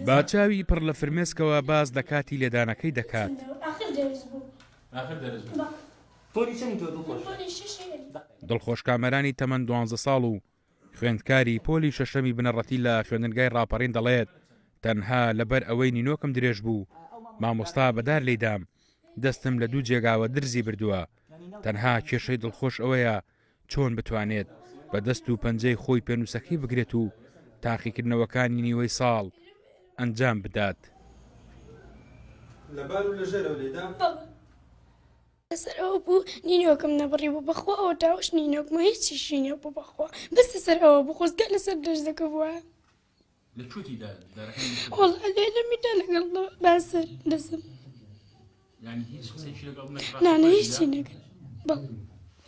با چاوی پڕ لە فرمێسکەوە باز لە کاتی لێدانەکەی دەکات. دڵخۆش کامەرانی تەمەن 12 ساڵ و خوێندکاری پۆلی شەشەمی بنەڕەتی لە خوێندنگای ڕاپەڕین دەڵێت تەنها لەبەر ئەوەی نینۆکم درێژ بوو مامۆستا بەدار لێدام دەستم لە 2 جێگاوە درزی بردووە. تەنها کێشەی دڵخۆش ئەوەیە چۆن بتوانێت بە دەست و پەنجەی خۆی پێنووسەکەی بگرێت و تاقیکردنەوەکانی نیوەی ساڵ ئەنجام بدات. لەسەر ئەوە بوو نینۆکم نەبڕی بوو بەخوا ئەوە تاوش نینۆکمە هیچی شینە بوو بەخوا بەستە سەر ئەوە بوو خۆزگە لەسەر دەرزەکە بووە وەڵا لێدەمیدا لەگەڵ باسەر دەسم نانە هیچی نەکرد بەڵ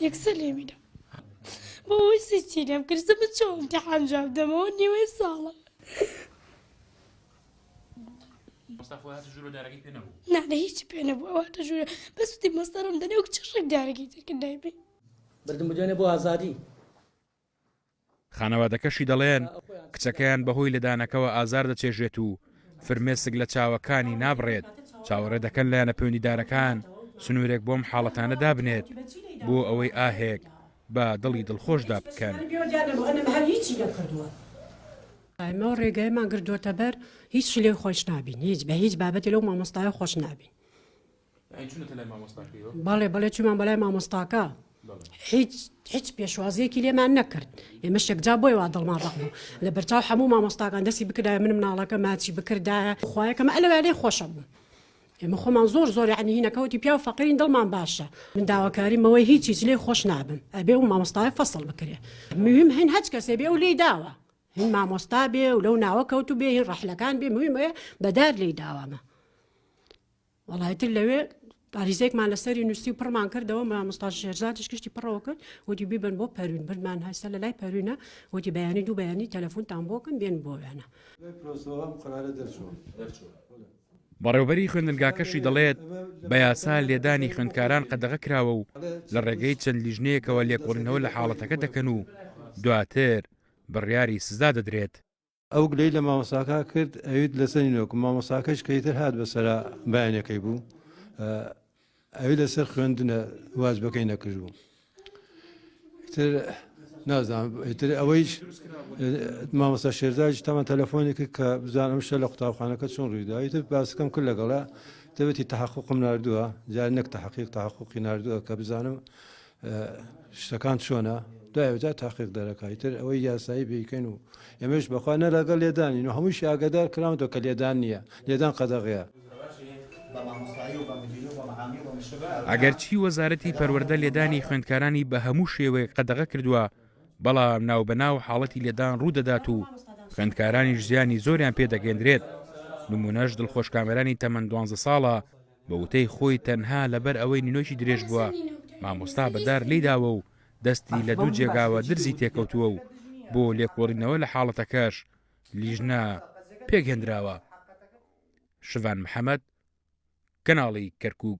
یەکسەر لێمیدا بۆ ئەوەی سێچی لێم کرد زەمە چۆن ئیمتیحان جواب دەمەوە نیوەی ساڵە نانە هیچی پێ نەبوو ئەواتە ژوورە بەسوتی مەستەرم دەنێ و کچەشێک دارەکەی ترکردایبێ بردم بجێنێ بۆ ئازادی. خانەوادەکەشی دەڵێن کچەکەیان بەهۆی لەدانەکەەوە ئازار دەچێژێت و فرمێسک لە چاوەکانی نابڕێت چاوەڕێ دەکەن لایەنە پەیوەندیدارەکان سنوورێک بۆم حاڵەتانە دابنێت بۆ ئەوەی ئاهێک بە دڵی دڵخۆشدا بکەن. ئەمە ڕێگایمان گردوۆتە بەر هیچ لێ خۆش نابین هیچ بە هیچ بابەتی لەو مامۆستای خۆش نابین. بەڵێ چومان بەلای مامۆستاکە هیچ پێشوازیەکی لێمان نەکرد ئێمە شێکجا بۆی وا دڵمان ڕەقبوو لە بەرچاو هەموو مامۆستاکان دەستی بکردای منم ناڵەکە ماچی بکردایە خوایەکەمە ئەلەوە لێ خۆشە بوو ئێمە خۆمان زۆر یعنی هینەکەوتی پیا و فەقیرین دڵمان باشە من داواکاریمەوەی هیچ لێ خۆش نابم ئەبێ و مامۆستای فەسڵ بکرێ مهم هەن هەچ کەسێ بێ و لێی داوە هین مامۆستا بێ و لەو ناوە کەوت و بێ هین ڕەحلەکان بێ مهمەیە بەدار لێی داوامە وەڵایەتر لەوێ ئاریزێکمان لەسەری نووسی و پڕمان کردەوە مامۆستا شێرزادش کشتی پڕەوە کرد وتی بیبن بۆ پەروین بردمان هەستا لە لای پەروینە وتی بەیانی 2 بەیانی تەلەفۆنتان بۆکن بێن بۆ وێنە. بەڕێوەبەری خوێندنگاکەشی دەڵێت بە یاسا لێدانی خوێندکاران قەدەغە کراوە و لە ڕێگەی چەند لیژنەیەکەوە لێکۆڵینەوە لە حاڵەتەکە دەکەن و دواتر بڕیاری سزا دەدرێت. ئەو گلەی لە مامۆستاکە کرد ئەویت لەسەر نینۆکم مامۆستاکەش کەیتر هات بەسەرا بەیانەکەی بوو ئەوی لەسەر خوێندنە واجبەکەی نەکرد بوو تر نازانم تر ئەوەیش مامۆستا شێرزادیش تامان تەلەفۆنی کرد کە بزانم شە لە قوتابخانەکە چۆن ڕوویدا تر باسەکەم کرد لەگەڵا دەبێتی تەحەقوقم ناردووە جار نەک تەحەقوقی ناردووە کە بزانم شتەکان چۆنە دوایجا تاقیق دەرەکەی تر ئەوەی یاسایی بکەین و ئێمەش بەخوا نە لەگەڵ لێدانی و هەمووش ئاگادار کراونەوە کە لێدان نییە لێدان قەدەغەیە. ئەگەرچی وەزارەتی پەروەردە لێدانی خوێندکارانی بە هەموو شێوەیە قەدەغە کردووە بەڵام ناوبەناو حاڵەتی لێدان ڕوودەدات و خوێندکارانی ژیانی زۆریان پێدەگەندرێت. نمونەش دڵخۆش کامەرانی تەمەن 12 ساڵە بە وتەی خۆی تەنها لەبەر ئەوەی نینۆکی درێژ بووە مامۆستا بەدار لێداوە و دەستی لە 2 جێگاوە درزی تێکەوتووە و بۆ لێکۆڵینەوە لە حاڵەتەکەش لیژنە پێگەندراوە. شڤان محەممەد کەناڵی کەرکووک.